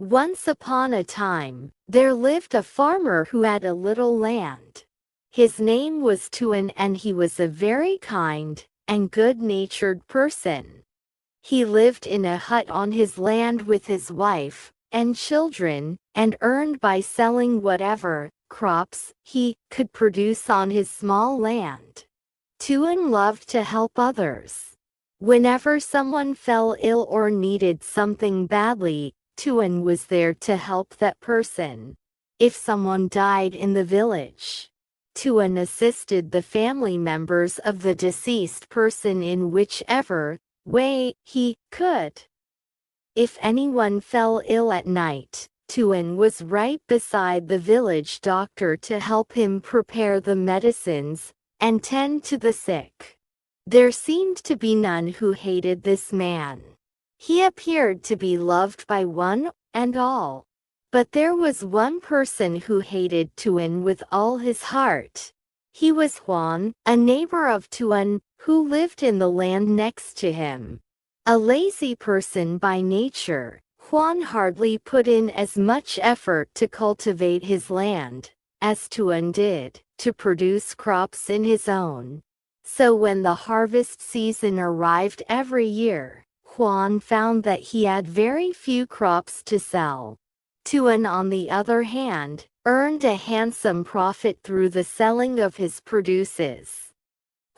Once upon a time, there lived a farmer who had a little land. His name was Tuan, and he was a very kind and good-natured person. He lived in a hut on his land with his wife and children, and earned by selling whatever crops he could produce on his small land. Tuan loved to help others. Whenever someone fell ill or needed something badly, Tuan was there to help that person. If someone died in the village, Tuan assisted the family members of the deceased person in whichever way he could. If anyone fell ill at night, Tuan was right beside the village doctor to help him prepare the medicines and tend to the sick. There seemed to be none who hated this man. He appeared to be loved by one and all. But there was one person who hated Tuan with all his heart. He was Juan, a neighbor of Tuan, who lived in the land next to him. A lazy person by nature, Juan hardly put in as much effort to cultivate his land as Tuan did to produce crops in his own. So when the harvest season arrived every year, Juan found that he had very few crops to sell. Tuan, on the other hand, earned a handsome profit through the selling of his produces.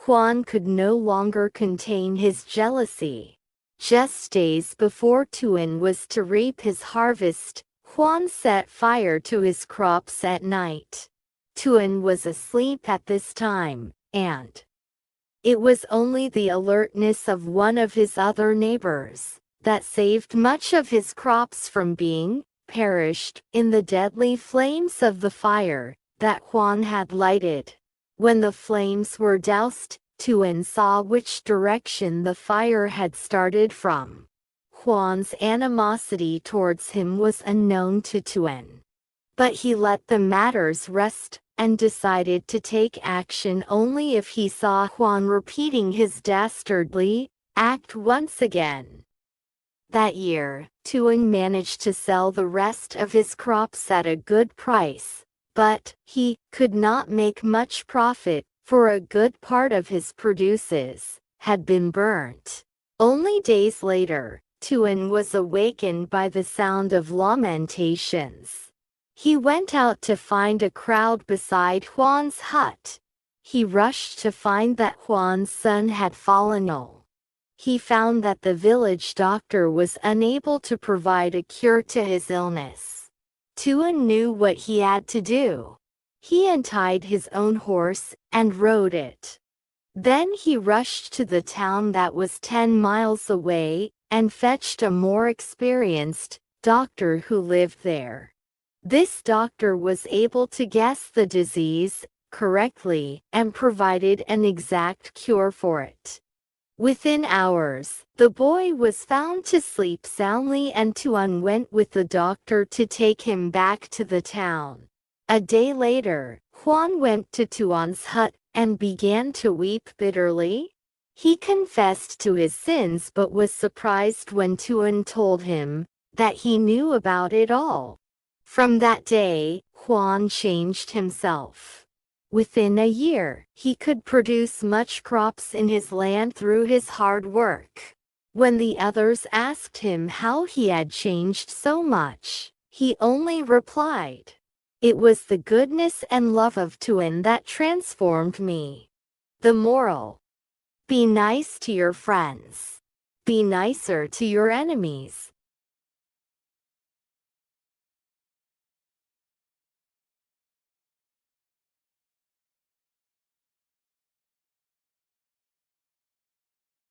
Juan could no longer contain his jealousy. Just days before Tuan was to reap his harvest, Juan set fire to his crops at night. Tuan was asleep at this time, and it was only the alertness of one of his other neighbors that saved much of his crops from being perished in the deadly flames of the fire that Juan had lighted. When the flames were doused, Tuan saw which direction the fire had started from. Juan's animosity towards him was unknown to Tuan. But he let the matters rest and decided to take action only if he saw Juan repeating his dastardly act once again. That year, Tuan managed to sell the rest of his crops at a good price, but he could not make much profit, for a good part of his produces had been burnt. Only days later, Tuan was awakened by the sound of lamentations. He went out to find a crowd beside Juan's hut. He rushed to find that Juan's son had fallen ill. He found that the village doctor was unable to provide a cure to his illness. Tuan knew what he had to do. He untied his own horse and rode it. Then he rushed to the town that was 10 miles away and fetched a more experienced doctor who lived there. This doctor was able to guess the disease correctly and provided an exact cure for it. Within hours, the boy was found to sleep soundly, and Tuan went with the doctor to take him back to the town. A day later, Juan went to Tuan's hut and began to weep bitterly. He confessed to his sins but was surprised when Tuan told him that he knew about it all. From that day, Juan changed himself. Within a year, he could produce much crops in his land through his hard work. When the others asked him how he had changed so much, he only replied, "It was the goodness and love of Tuan that transformed me." The moral: be nice to your friends. Be nicer to your enemies.